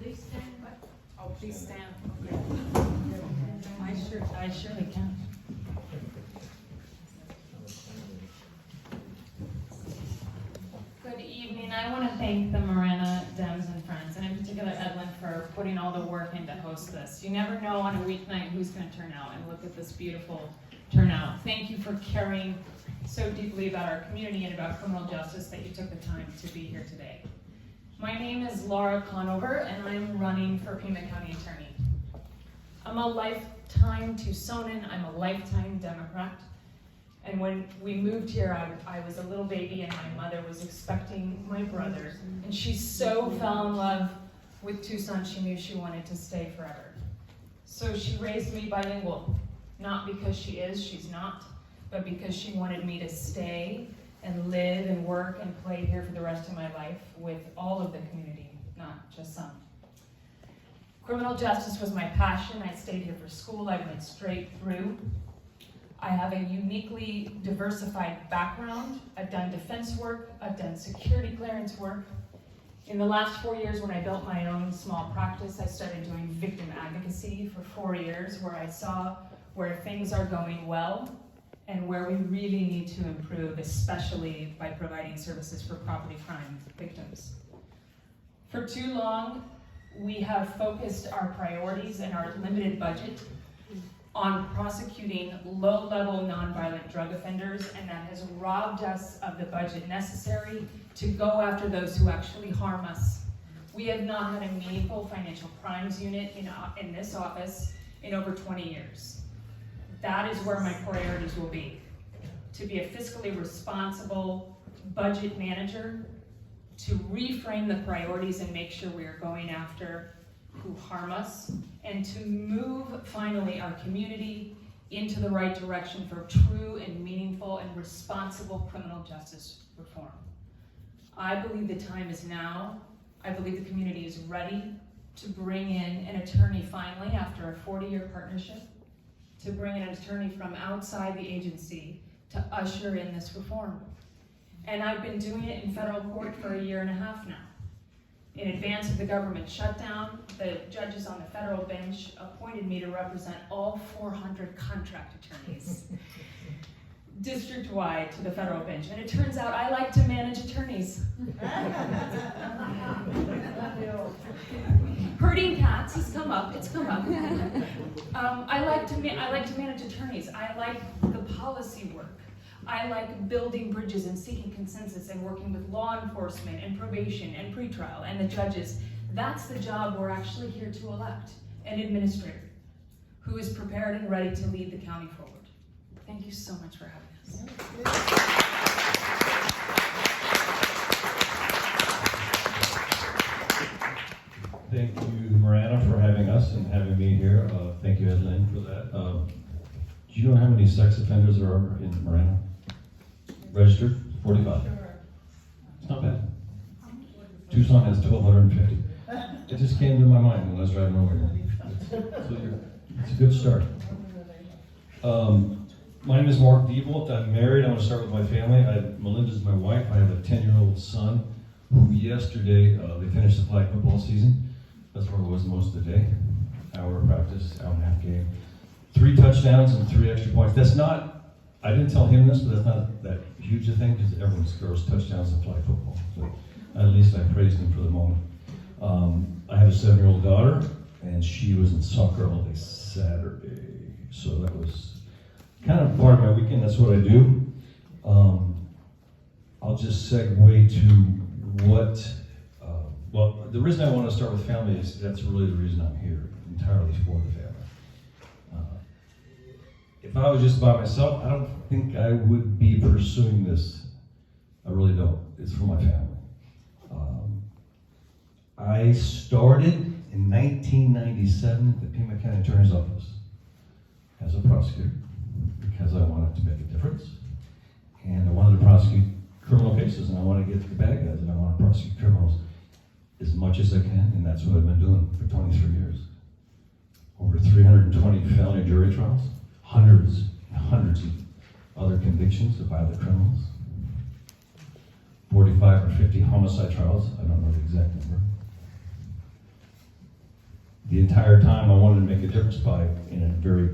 Please stand. Oh, please stand. Okay. I surely can. Good evening. I want to thank the Marana, Dems, and friends, and in particular Edlin, for putting all the work in to host this. You never know on a weeknight who's going to turn out, and look at this beautiful turnout. Thank you for caring so deeply about our community and about criminal justice that you took the time to be here today. My name is Laura Conover, and I'm running for Pima County Attorney. I'm a lifetime Tucsonan. I'm a lifetime Democrat. And when we moved here, I was a little baby, and my mother was expecting my brother. And she so fell in love with Tucson, she knew she wanted to stay forever. So she raised me bilingual, not because she is, she's not, but because she wanted me to stay and live and work and play here for the rest of my life with all of the community, not just some. Criminal justice was my passion. I stayed here for school. I went straight through. I have a uniquely diversified background. I've done defense work. I've done security clearance work. In the last 4 years, when I built my own small practice, I started doing victim advocacy for 4 years, where I saw where things are going well and where we really need to improve, especially by providing services for property crime victims. For too long, we have focused our priorities and our limited budget on prosecuting low-level nonviolent drug offenders, and that has robbed us of the budget necessary to go after those who actually harm us. We have not had a meaningful financial crimes unit in this office in over 20 years. That is where my priorities will be. To be a fiscally responsible budget manager, to reframe the priorities and make sure we are going after who harm us, and to move, finally, our community into the right direction for true and meaningful and responsible criminal justice reform. I believe the time is now. I believe the community is ready to bring in an attorney finally, after a 40-year partnership, to bring in an attorney from outside the agency to usher in this reform. And I've been doing it in federal court for 1.5 years now. In advance of the government shutdown, the judges on the federal bench appointed me to represent all 400 contract attorneys district-wide to the federal bench. And it turns out I like to manage attorneys. Herding cats has come up, it's come up. I like to manage attorneys. I like the policy work. I like building bridges and seeking consensus and working with law enforcement and probation and pretrial and the judges. That's the job we're actually here to elect, an administrator who is prepared and ready to lead the county forward. Thank you so much for having us. Thank you, Marana, for having us and having me here. Thank you, Edlin, for that. Do you know how many sex offenders there are in Marana? Registered? 45. It's not bad. Tucson has 1,250. It just came to my mind when I was driving over here. It's a good start. My name is Mark Diebold. I'm married. I'm going to start with my family. Melinda's my wife. I have a 10-year-old son who yesterday, they finished the flag football season. That's where I was most of the day. Hour of practice, hour and a half game. 3 touchdowns and 3 extra points. That's not, I didn't tell him this, but that's not that huge a thing because everyone scores touchdowns in flag football. So at least I praised him for the moment. I have a 7-year-old daughter, and she was in soccer all day Saturday. So that was kind of part of my weekend. That's what I do. I'll just segue to what, well, the reason I want to start with family is that's really the reason I'm here, entirely for the family. If I was just by myself, I don't think I would be pursuing this. I really don't. It's for my family. I started in 1997 at the Pima County Attorney's Office as a prosecutor because I wanted to make a difference. And I wanted to prosecute criminal cases, and I want to get to the bad guys, and I want to prosecute criminals as much as I can, and that's what I've been doing for 23 years. Over 320 felony jury trials, hundreds and hundreds of other convictions of violent criminals, 45 or 50 homicide trials, I don't know the exact number. The entire time I wanted to make a difference by, in a very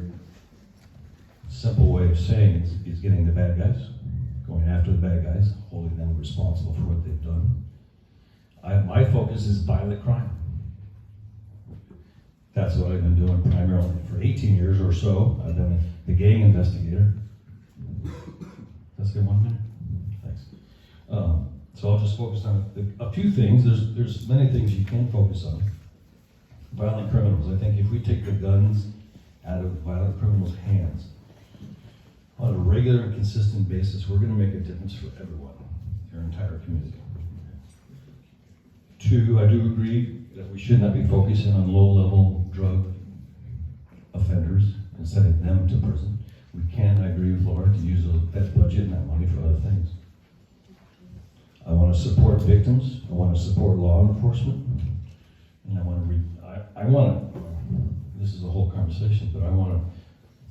simple way of saying, is getting the bad guys, going after the bad guys, holding them responsible for what they've done. My focus is violent crime. That's what I've been doing primarily for 18 years or so. I've been the gang investigator. Let's get 1 minute. Thanks. So I'll just focus on a few things. There's many things you can focus on. Violent criminals. I think if we take the guns out of violent criminals' hands on a regular and consistent basis, we're going to make a difference for everyone, your entire community. 2, I do agree that we should not be focusing on low-level drug offenders and sending them to prison. We can, I agree with Laura, to use that budget and that money for other things. I want to support victims. I want to support law enforcement. And I want to this is a whole conversation, but I want to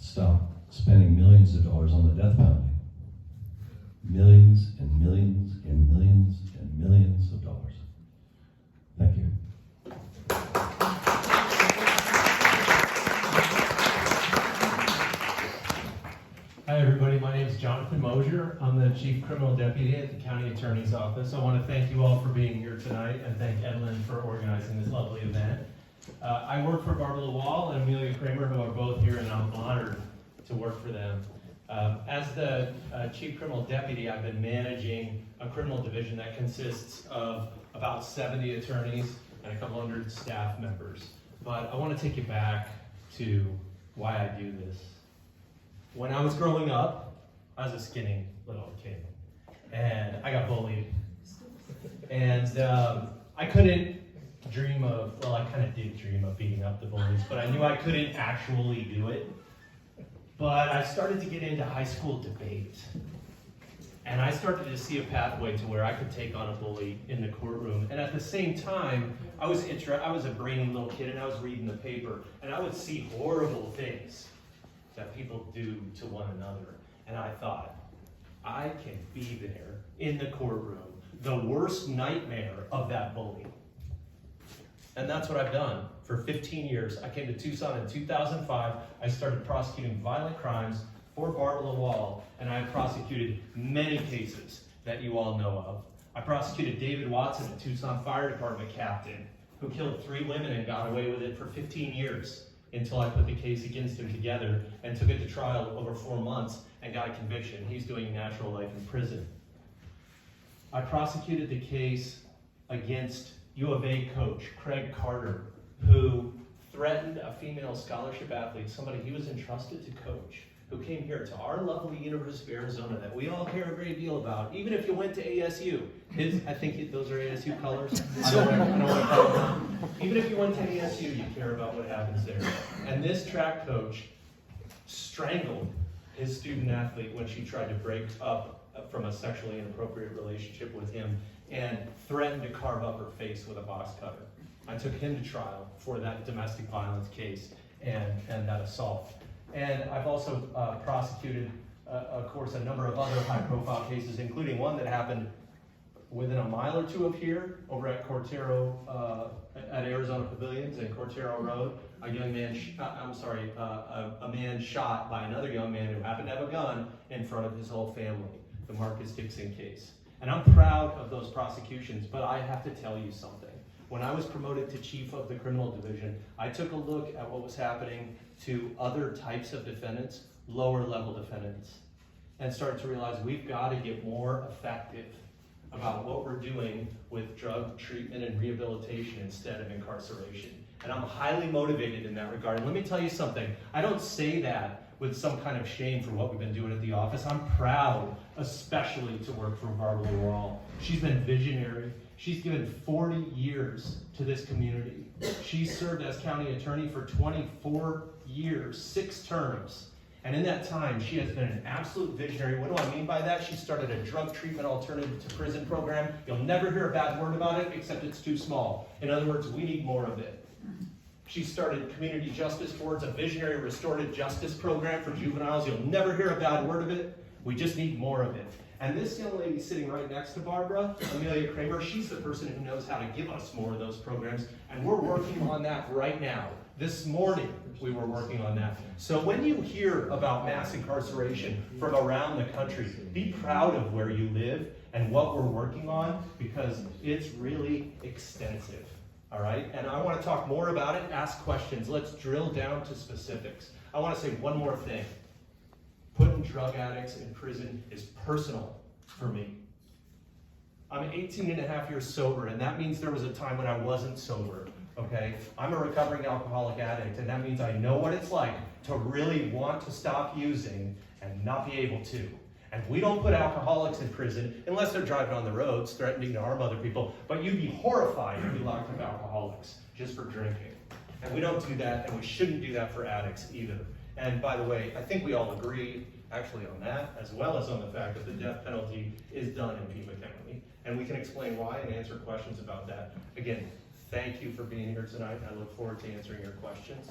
stop spending millions of dollars on the death penalty. Millions and millions and millions and millions of dollars. Thank you. Hi everybody, my name is Jonathan Mosier. I'm the Chief Criminal Deputy at the County Attorney's Office. I want to thank you all for being here tonight and thank Edlin for organizing this lovely event. I work for Barbara Lawal and Amelia Kramer, who are both here, and I'm honored to work for them. As the Chief Criminal Deputy, I've been managing a criminal division that consists of about 70 attorneys and a couple hundred staff members. But I want to take you back to why I do this. When I was growing up, I was a skinny little kid, and I got bullied. And I couldn't dream of, well, I kind of did dream of beating up the bullies, but I knew I couldn't actually do it. But I started to get into high school debate, and I started to see a pathway to where I could take on a bully in the courtroom. And at the same time, I was a brainy little kid, and I was reading the paper, and I would see horrible things that people do to one another. And I thought, I can be there in the courtroom, the worst nightmare of that bully. And that's what I've done for 15 years. I came to Tucson in 2005. I started prosecuting violent crimes for Barbara Lawal, and I prosecuted many cases that you all know of. I prosecuted David Watson, a Tucson Fire Department captain, who killed 3 women and got away with it for 15 years until I put the case against him together and took it to trial over 4 months and got a conviction. He's doing natural life in prison. I prosecuted the case against U of A coach Craig Carter, who threatened a female scholarship athlete, somebody he was entrusted to coach, who came here to our lovely University of Arizona that we all care a great deal about, even if you went to ASU. I think those are ASU colors. I don't want to call them. Even if you went to ASU, you care about what happens there. And this track coach strangled his student athlete when she tried to break up from a sexually inappropriate relationship with him and threatened to carve up her face with a box cutter. I took him to trial for that domestic violence case and that assault. And I've also prosecuted, of course, a number of other high-profile cases, including one that happened within a mile or two of here, over at Cortero, at Arizona Pavilions and Cortero Road. A man shot by another young man who happened to have a gun in front of his whole family, the Marcus Dixon case. And I'm proud of those prosecutions, but I have to tell you something. When I was promoted to chief of the criminal division, I took a look at what was happening to other types of defendants, lower level defendants, and started to realize we've got to get more effective about what we're doing with drug treatment and rehabilitation instead of incarceration. And I'm highly motivated in that regard. And let me tell you something, I don't say that with some kind of shame for what we've been doing at the office. I'm proud, especially to work for Barbara Lawal. She's been visionary. She's given 40 years to this community. She served as county attorney for 24 years, 6 terms. And in that time, she has been an absolute visionary. What do I mean by that? She started a drug treatment alternative to prison program. You'll never hear a bad word about it, except it's too small. In other words, we need more of it. She started community justice boards, a visionary restorative justice program for juveniles. You'll never hear a bad word of it. We just need more of it. And this young lady sitting right next to Barbara, Amelia Kramer, she's the person who knows how to give us more of those programs, and we're working on that right now. This morning, we were working on that. So when you hear about mass incarceration from around the country, be proud of where you live and what we're working on, because it's really extensive, all right? And I want to talk more about it, ask questions. Let's drill down to specifics. I want to say one more thing. Putting drug addicts in prison is personal for me. I'm 18 and a half years sober, and that means there was a time when I wasn't sober, okay? I'm a recovering alcoholic addict, and that means I know what it's like to really want to stop using and not be able to. And we don't put alcoholics in prison unless they're driving on the roads, threatening to harm other people, but you'd be horrified if we locked up alcoholics just for drinking. And we don't do that, and we shouldn't do that for addicts either. And by the way, I think we all agree actually on that, as well as on the fact that the death penalty is done in Pima County. And we can explain why and answer questions about that. Again, thank you for being here tonight. I look forward to answering your questions.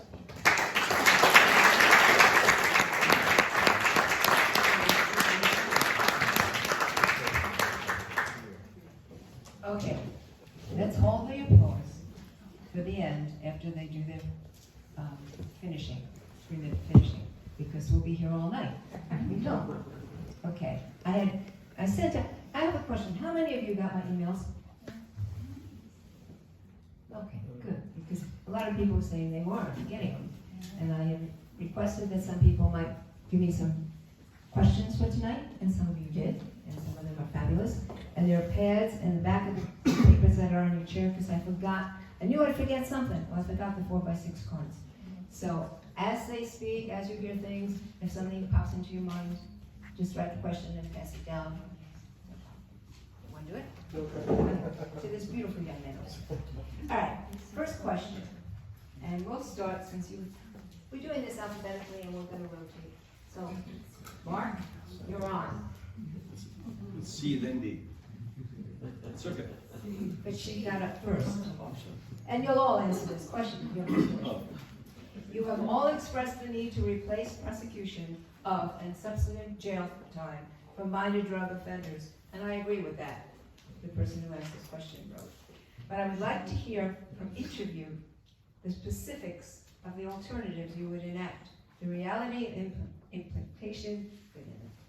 Okay, let's hold the applause for the end after they do their finishing, 3-minute finishing, because we'll be here all night. We don't. Okay, I have a question. How many of you got my emails? Okay, good, because a lot of people were saying they weren't getting them. And I had requested that some people might give me some questions for tonight, and some of you did, and some of them are fabulous. And there are pads in the back of the papers that are on your chair, because I knew I'd forget something. Well, I forgot the 4x6 cards. So as they speak, as you hear things, if something pops into your mind, just write the question and pass it down. Want to do it? To this beautiful young man. All right, first question. And we'll start, since we're doing this alphabetically and we're going to rotate. So, Mark, you're on. C, then D. It's okay. But she got up first. And you'll all answer this question. You have all expressed the need to replace prosecution of and substantive jail time for minor drug offenders. And I agree with that, the person who asked this question wrote. But I would like to hear from each of you the specifics of the alternatives you would enact, the reality and implication,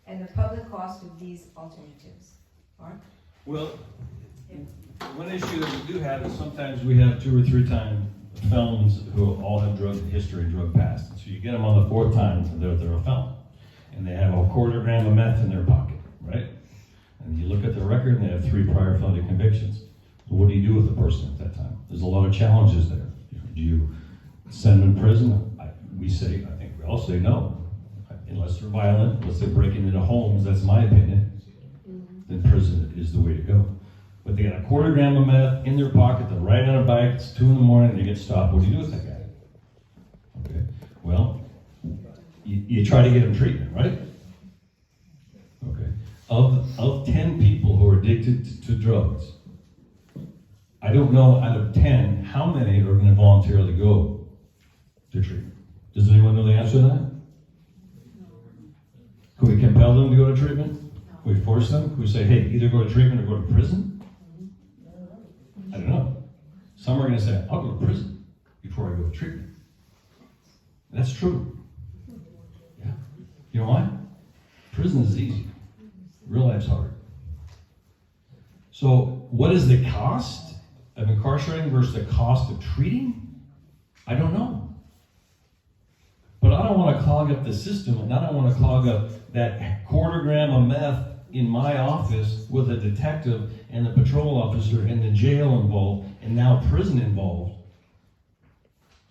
and the public cost of these alternatives. Mark? Well, one issue that we do have is sometimes we have 2 or 3 time felons who all have drug history, drug past. So you get them on the 4th time, they're a felon. And they have a 1/4 gram of meth in their pocket, right? And you look at their record and they have 3 prior felony convictions. So what do you do with the person at that time? There's a lot of challenges there. Do you send them in prison? I think we all say no. Unless they're violent, unless they're breaking into homes, that's my opinion, then prison is the way to go. But they got a 1/4 gram of meth in their pocket, they're riding on a bike, it's 2 in the morning, they get stopped. What do you do with that guy? Okay, well, you try to get him treatment, right? Okay, of 10 people who are addicted to drugs, I don't know out of 10 how many are going to voluntarily go to treatment. Does anyone know the answer to that? Can we compel them to go to treatment? Can we force them? Can we say, hey, either go to treatment or go to prison? I don't know. Some are going to say, I'll go to prison before I go to treatment. And that's true. Yeah. You know why? Prison is easy. Real life's hard. So what is the cost of incarcerating versus the cost of treating? I don't know. But I don't want to clog up the system, and I don't want to clog up that 1/4 gram of meth in my office with a detective and the patrol officer and the jail involved and now prison involved.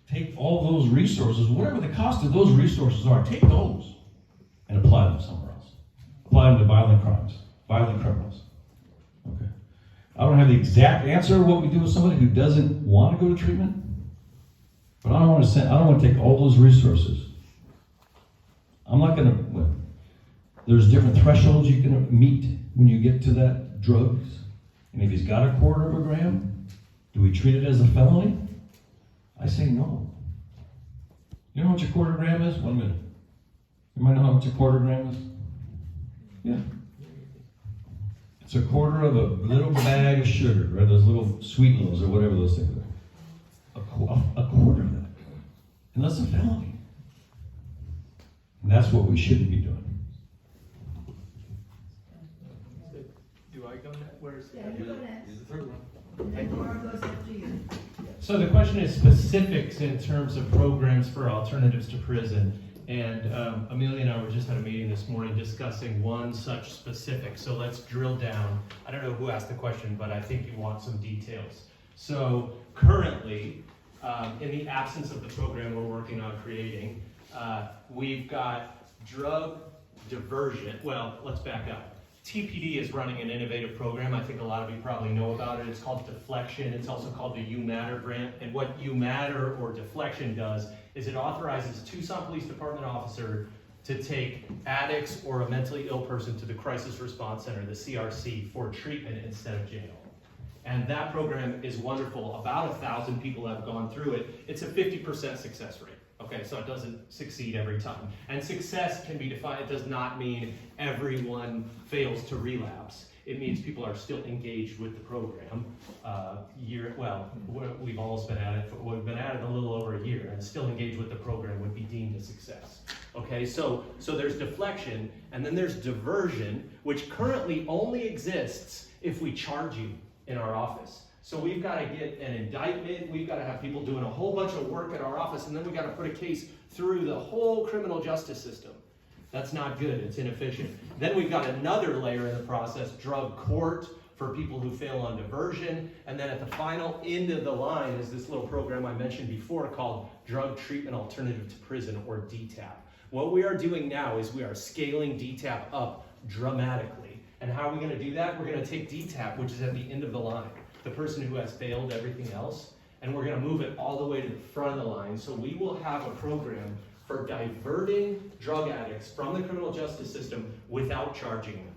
Take all those resources, whatever the cost of those resources are, take those and apply them somewhere else. Apply them to violent crimes, violent criminals. Okay. I don't have the exact answer of what we do with somebody who doesn't want to go to treatment, but I don't want to take all those resources. I'm not going to. There's different thresholds you can meet when you get to that drugs. And if he's got a 1/4 gram, do we treat it as a felony? I say no. You know how much a 1/4 gram is? 1 minute. You might know how much a 1/4 gram is? Yeah. It's a quarter of a little bag of sugar, right? Those little sweet loaves or whatever those things are. A quarter of that. And that's a felony. And that's what we shouldn't be doing. Do I go next? Where's? Yeah, you go next. Here's the third one. And then Laura goes after you. So the question is specifics in terms of programs for alternatives to prison. And Amelia and I were just at a meeting this morning discussing one such specific. So let's drill down. I don't know who asked the question, but I think you want some details. So currently, in the absence of the program we're working on creating, we've got drug diversion. Well, let's back up. TPD is running an innovative program. I think a lot of you probably know about it. It's called Deflection. It's also called the You Matter grant. And what You Matter or Deflection does is it authorizes a Tucson Police Department officer to take addicts or a mentally ill person to the Crisis Response Center, the CRC, for treatment instead of jail. And that program is wonderful. About 1,000 people have gone through it. It's a 50% success rate. Okay, so it doesn't succeed every time. And success can be defined, it does not mean everyone fails to relapse. It means people are still engaged with the program. We've almost been at it, we've been at it a little over a year, and still engaged with the program would be deemed a success. Okay, so there's deflection, and then there's diversion, which currently only exists if we charge you in our office. So we've got to get an indictment, we've got to have people doing a whole bunch of work at our office, and then we've got to put a case through the whole criminal justice system. That's not good, it's inefficient. Then we've got another layer in the process, drug court, for people who fail on diversion. And then at the final end of the line is this little program I mentioned before called Drug Treatment Alternative to Prison, or DTAP. What we are doing now is we are scaling DTAP up dramatically. And how are we going to do that? We're going to take DTAP, which is at the end of the line, the person who has failed everything else, and we're going to move it all the way to the front of the line. So we will have a program for diverting drug addicts from the criminal justice system without charging them.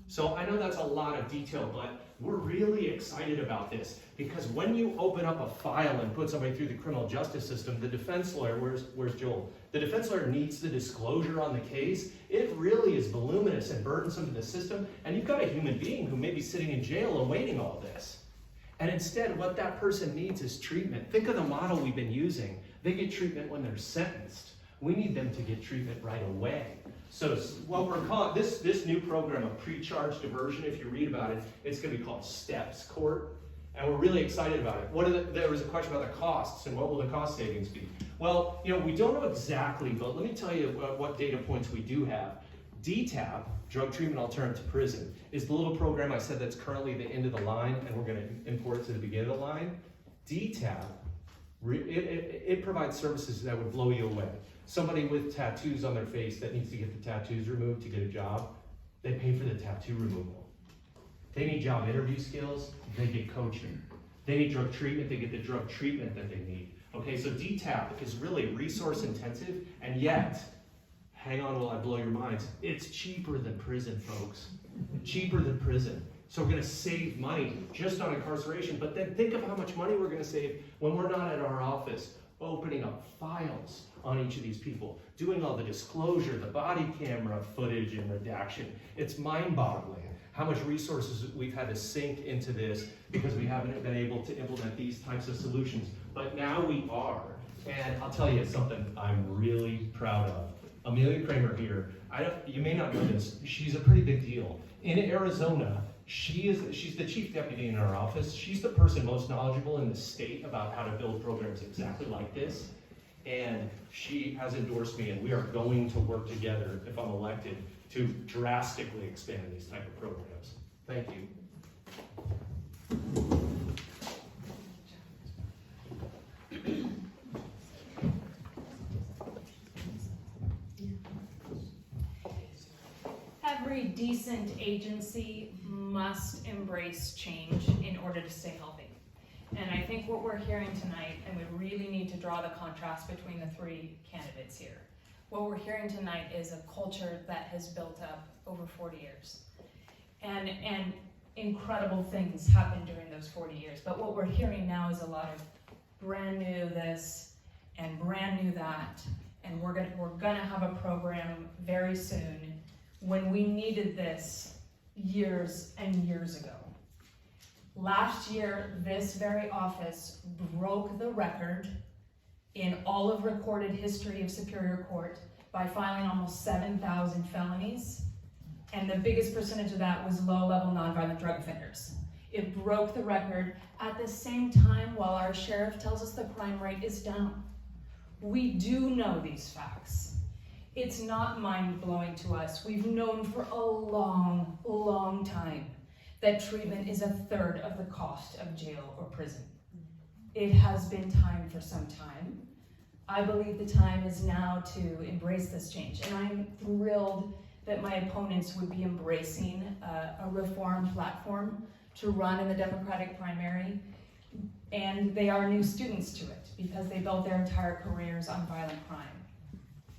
So I know that's a lot of detail, but we're really excited about this because when you open up a file and put somebody through the criminal justice system, the defense lawyer, where's Joel? The defense lawyer needs the disclosure on the case. It really is voluminous and burdensome to the system, and you've got a human being who may be sitting in jail awaiting all this. And instead, what that person needs is treatment. Think of the model we've been using. They get treatment when they're sentenced. We need them to get treatment right away. So what we're calling, this new program of pre-charge diversion, if you read about it, it's going to be called STEPS Court. And we're really excited about it. There was a question about the costs and what will the cost savings be? Well, we don't know exactly, but let me tell you what data points we do have. DTAP, Drug Treatment Alternative to Prison, is the little program I said that's currently the end of the line, and we're going to import it to the beginning of the line. DTAP, it provides services that would blow you away. Somebody with tattoos on their face that needs to get the tattoos removed to get a job, they pay for the tattoo removal. They need job interview skills, they get coaching. They need drug treatment, they get the drug treatment that they need. Okay, so DTAP is really resource intensive, and yet, hang on while I blow your minds, it's cheaper than prison, folks. Cheaper than prison. So we're going to save money just on incarceration, but then think of how much money we're going to save when we're not at our office opening up files on each of these people, doing all the disclosure, the body camera footage and redaction. It's mind-boggling how much resources we've had to sink into this because we haven't been able to implement these types of solutions. But now we are, and I'll tell you something I'm really proud of. Amelia Kramer here, you may not know this, she's a pretty big deal. In Arizona, she's the chief deputy in our office. She's the person most knowledgeable in the state about how to build programs exactly like this. And she has endorsed me, and we are going to work together, if I'm elected, to drastically expand these type of programs. Thank you. Every decent agency must embrace change in order to stay healthy. And I think what we're hearing tonight, and we really need to draw the contrast between the three candidates here. What we're hearing tonight is a culture that has built up over 40 years. And incredible things happened during those 40 years. But what we're hearing now is a lot of brand new this and brand new that. And we're gonna have a program very soon. When we needed this years and years ago. Last year, this very office broke the record in all of recorded history of Superior Court by filing almost 7,000 felonies, and the biggest percentage of that was low-level nonviolent drug offenders. It broke the record at the same time while our sheriff tells us the crime rate is down. We do know these facts. It's not mind-blowing to us. We've known for a long, long time that treatment is a third of the cost of jail or prison. It has been time for some time. I believe the time is now to embrace this change, and I'm thrilled that my opponents would be embracing a reform platform to run in the Democratic primary, and they are new students to it because they built their entire careers on violent crime.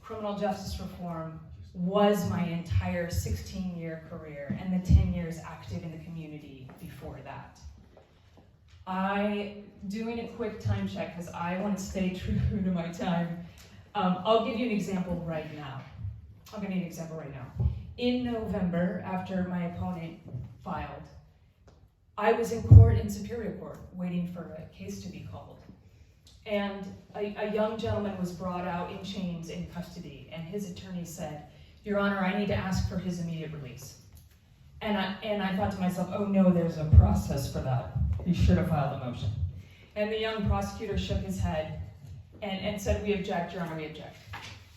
Criminal justice reform was my entire 16-year career and the 10 years active in the community before that. Doing a quick time check because I want to stay true to my time. I'll give you an example right now. In November, after my opponent filed, I was in court in Superior Court waiting for a case to be called. And a young gentleman was brought out in chains in custody, and his attorney said, "Your Honor, I need to ask for his immediate release." And I thought to myself, oh no, there's a process for that. You should have filed a motion. And the young prosecutor shook his head and said, "We object, Your Honor, we object."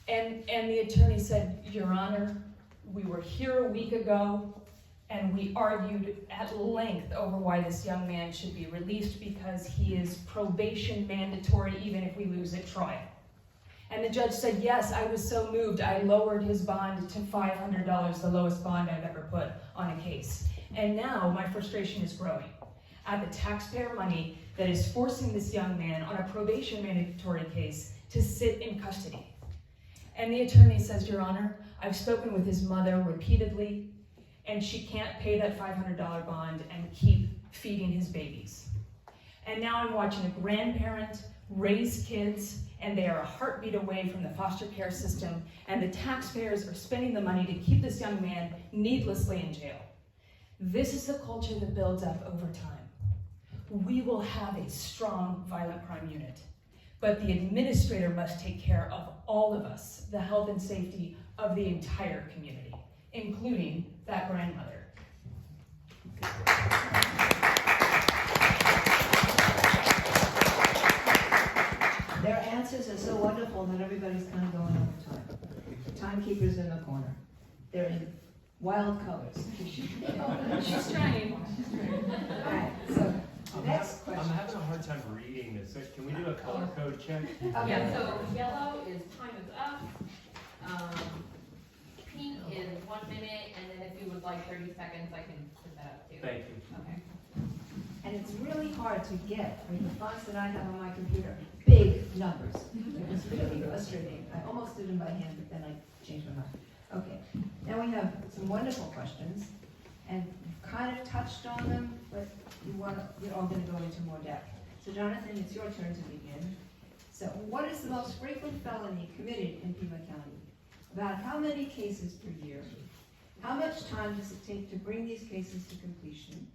And the attorney said, "Your Honor, we were here a week ago and we argued at length over why this young man should be released because he is probation mandatory even if we lose at trial." And the judge said, "Yes, I was so moved, I lowered his bond to $500, the lowest bond I've ever put on a case." And now my frustration is growing at the taxpayer money that is forcing this young man on a probation mandatory case to sit in custody. And the attorney says, "Your Honor, I've spoken with his mother repeatedly, and she can't pay that $500 bond and keep feeding his babies." And now I'm watching a grandparent raise kids, and they are a heartbeat away from the foster care system, and the taxpayers are spending the money to keep this young man needlessly in jail. This is the culture that builds up over time. We will have a strong violent crime unit, but the administrator must take care of all of us, the health and safety of the entire community, including that grandmother. Their answers are so wonderful that everybody's kind of going over time. Timekeepers in the corner. They're in wild colors. She's trying. All right, so next I'm question. having a hard time reading this. Can we do a color code check? Okay. Yeah, so yellow is time is up. Pink is 1 minute, and then if you would like 30 seconds, I can put that up too. Thank you. Okay. And it's really hard to get with the fonts that I have on my computer, big numbers. It was really frustrating. I almost did them by hand, but then I changed my mind. Okay, now we have some wonderful questions, and you've kind of touched on them, but you're all going to go into more depth. So Jonathan, it's your turn to begin. So what is the most frequent felony committed in Pima County? About how many cases per year? How much time does it take to bring these cases to completion?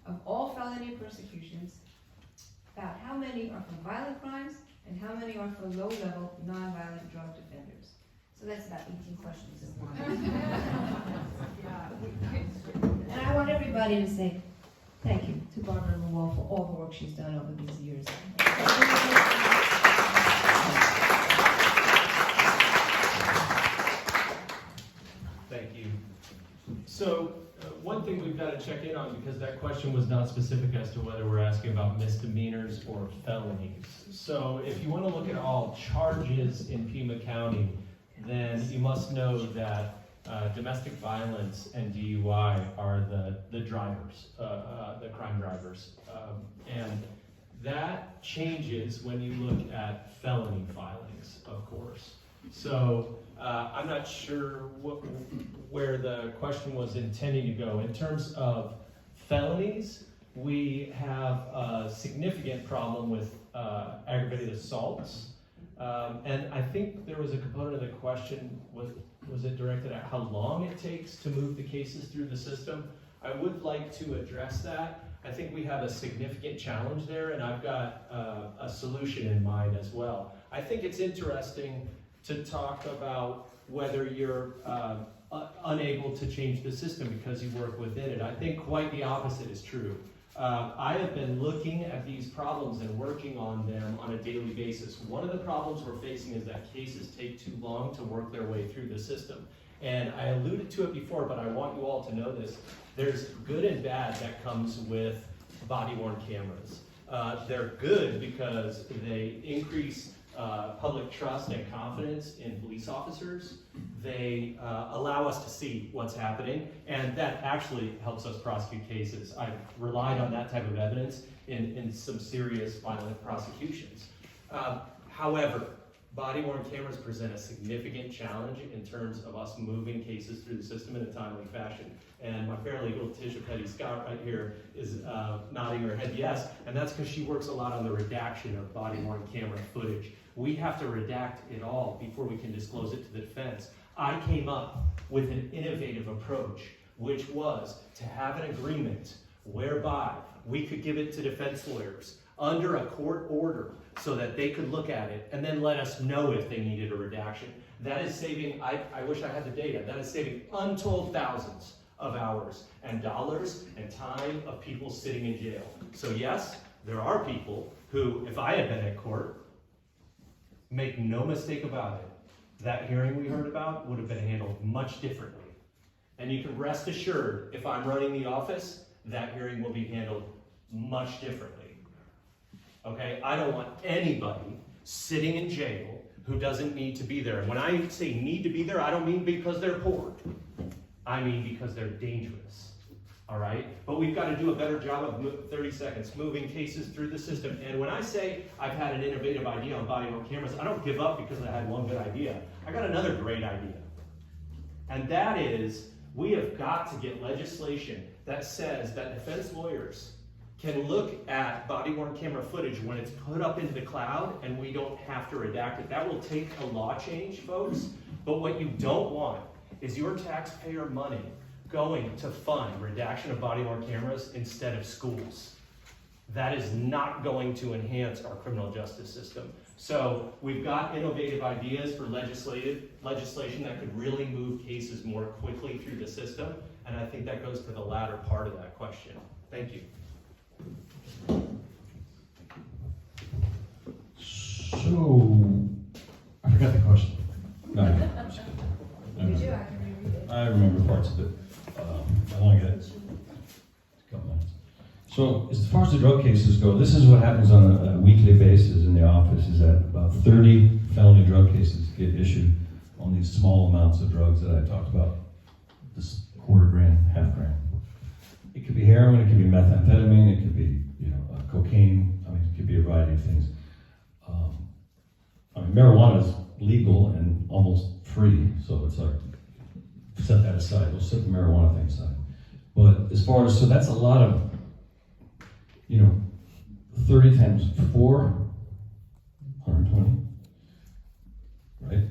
Of all felony persecutions, about how many are for violent crimes and how many are for low-level, non-violent drug offenders? So that's about 18 questions in one. And I want everybody to say thank you to Barbara Lawal for all the work she's done over these years. Thank you. So one thing we've got to check in on, because that question was not specific as to whether we're asking about misdemeanors or felonies. So if you want to look at all charges in Pima County, then you must know that domestic violence and DUI are the drivers, the crime drivers. And that changes when you look at felony filings, of course. So I'm not sure where the question was intending to go. In terms of felonies, we have a significant problem with aggravated assaults. And I think there was a component of the question, was it directed at how long it takes to move the cases through the system? I would like to address that. I think we have a significant challenge there, and I've got a solution in mind as well. I think it's interesting to talk about whether you're unable to change the system because you work within it. I think quite the opposite is true. I have been looking at these problems and working on them on a daily basis. One of the problems we're facing is that cases take too long to work their way through the system. And I alluded to it before, but I want you all to know this. There's good and bad that comes with body-worn cameras. They're good because they increase public trust and confidence in police officers. They allow us to see what's happening, and that actually helps us prosecute cases. I've relied on that type of evidence in some serious violent prosecutions. However, body-worn cameras present a significant challenge in terms of us moving cases through the system in a timely fashion. And my paralegal, Tisha Petty-Scott, right here, is nodding her head yes, and that's because she works a lot on the redaction of body-worn camera footage. We have to redact it all before we can disclose it to the defense. I came up with an innovative approach, which was to have an agreement whereby we could give it to defense lawyers under a court order so that they could look at it and then let us know if they needed a redaction. That is saving, I wish I had the data, that is saving untold thousands of hours and dollars and time of people sitting in jail. So yes, there are people who, if I had been at court, make no mistake about it, that hearing we heard about would have been handled much differently. And you can rest assured, if I'm running the office, that hearing will be handled much differently. Okay, I don't want anybody sitting in jail who doesn't need to be there. And when I say need to be there, I don't mean because they're poor. I mean because they're dangerous. All right? But we've got to do a better job of 30 seconds, moving cases through the system. And when I say I've had an innovative idea on body-worn cameras, I don't give up because I had one good idea. I got another great idea. And that is, we have got to get legislation that says that defense lawyers can look at body-worn camera footage when it's put up into the cloud and we don't have to redact it. That will take a law change, folks. But what you don't want is your taxpayer money going to fund redaction of body-worn cameras instead of schools. That is not going to enhance our criminal justice system. So we've got innovative ideas for legislation that could really move cases more quickly through the system, and I think that goes to the latter part of that question. Thank you. So, I forgot the question. No, I'm just kidding. You do, I can reread it. I remember parts of it. I only got a couple minutes. So, as far as the drug cases go, this is what happens on a weekly basis in the office, is that about 30 felony drug cases get issued on these small amounts of drugs that I talked about, this quarter gram, half gram. It could be heroin, it could be methamphetamine, it could be, cocaine. I mean, it could be a variety of things. Marijuana is legal and almost free, so it's like, set that aside. We'll set the marijuana thing aside. But as far as, so that's a lot of, 30 times 4, 120, right?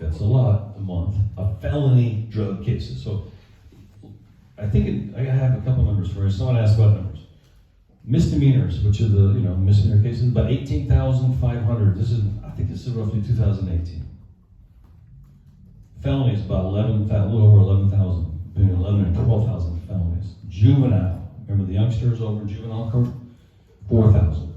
That's a lot a month of felony drug cases. So I think I have a couple numbers for you. Someone asked about numbers. Misdemeanors, which are the misdemeanor cases, about 18,500. I think this is roughly 2018. Felonies about 11,000, a little over 11,000, between 11 and 12,000 felonies. Juvenile, remember the youngsters over in juvenile court? 4,000.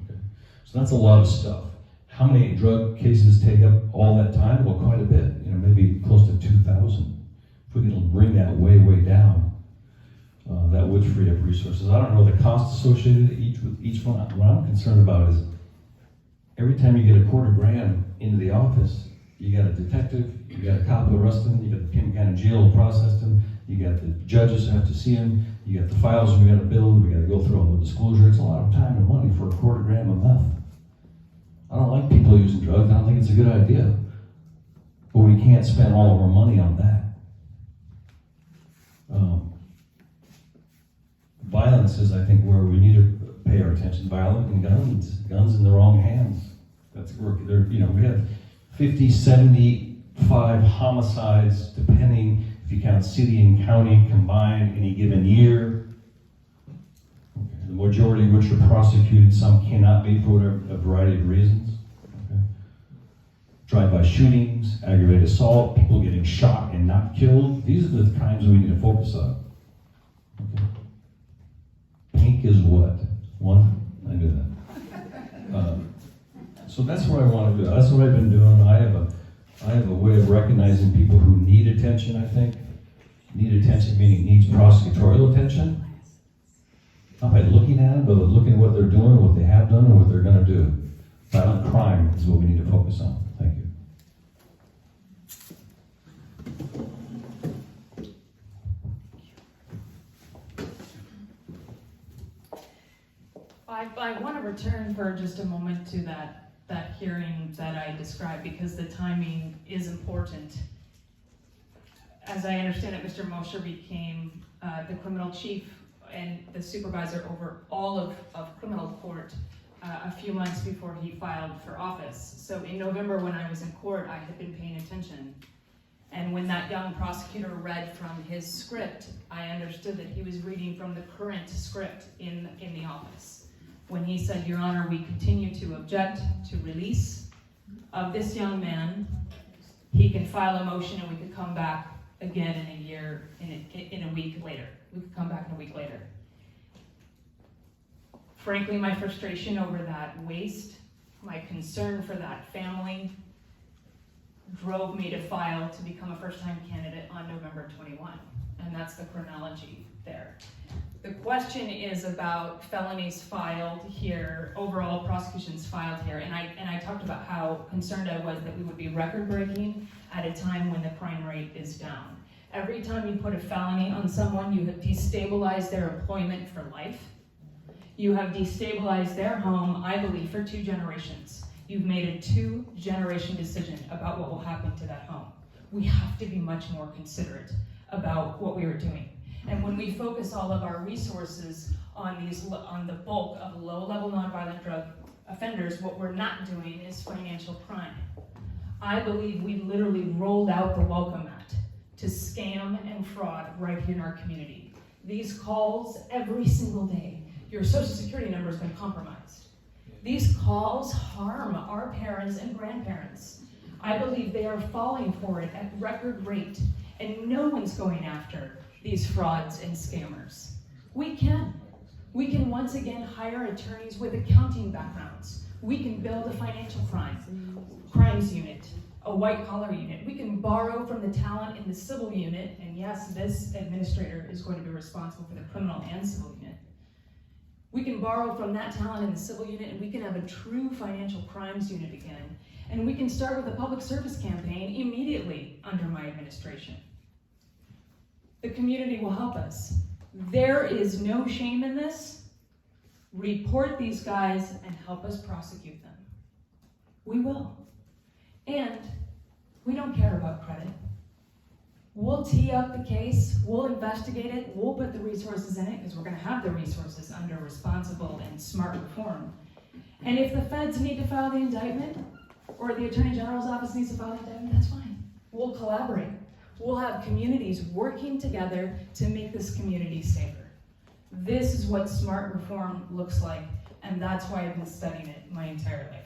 Okay, so that's a lot of stuff. How many drug cases take up all that time? Well, quite a bit. Maybe close to 2,000. If we can bring that way down, that would free up resources. I don't know the cost associated with each one. What I'm concerned about is every time you get a quarter grand into the office, you got a detective, you got a cop who arrested him, you got the Pima County Jail who processed him, you got the judges who have to see him, you got the files we got to build, we got to go through all the disclosure. It's a lot of time and money for a quarter gram of meth. I don't like people using drugs. I don't think it's a good idea. But we can't spend all of our money on that. Violence is, I think, where we need to pay our attention. Violent and guns in the wrong hands. That's where we have 50, 75 homicides, depending. If you count city and county combined any given year. Okay. The majority of which are prosecuted, some cannot be for a variety of reasons. Okay. Drive-by shootings, aggravated assault, people getting shot and not killed. These are the crimes we need to focus on. Okay. Pink is what? One? I knew that. So that's what I want to do. That's what I've been doing. I have a way of recognizing people who need attention, I think. Need attention meaning needs prosecutorial attention. Not by looking at it, but looking at what they're doing, what they have done, and what they're going to do. Violent crime is what we need to focus on. Thank you. I want to return for just a moment to that hearing that I described, because the timing is important. As I understand it, Mr. Mosher became the criminal chief and the supervisor over all of criminal court a few months before he filed for office. So in November, when I was in court, I had been paying attention. And when that young prosecutor read from his script, I understood that he was reading from the current script in the office. When he said, "Your Honor, we continue to object to release of this young man, he can file a motion and we could come back again in a year, in a week later. We could come back in a week later." Frankly, my frustration over that waste, my concern for that family, drove me to file to become a first-time candidate on November 21, and that's the chronology there. The question is about felonies filed here, overall prosecutions filed here, and I talked about how concerned I was that we would be record-breaking at a time when the crime rate is down. Every time you put a felony on someone, you have destabilized their employment for life. You have destabilized their home, I believe, for 2 generations. You've made a 2-generation decision about what will happen to that home. We have to be much more considerate about what we are doing. And when we focus all of our resources on the bulk of low-level nonviolent drug offenders, what we're not doing is financial crime. I believe we literally rolled out the welcome mat to scam and fraud right here in our community. These calls every single day. Your social security number has been compromised. These calls harm our parents and grandparents. I believe they are falling for it at record rate, and no one's going after these frauds and scammers. We can once again hire attorneys with accounting backgrounds. We can build a financial crimes unit, a white collar unit. We can borrow from the talent in the civil unit, and yes, this administrator is going to be responsible for the criminal and civil unit. We can borrow from that talent in the civil unit, and we can have a true financial crimes unit again. And we can start with a public service campaign immediately under my administration. The community will help us. There is no shame in this. Report these guys and help us prosecute them. We will. And we don't care about credit. We'll tee up the case, we'll investigate it, we'll put the resources in it, because we're going to have the resources under responsible and smart reform. And if the feds need to file the indictment, or the Attorney General's office needs to file the indictment, that's fine. We'll collaborate. We'll have communities working together to make this community safer. This is what smart reform looks like, and that's why I've been studying it my entire life.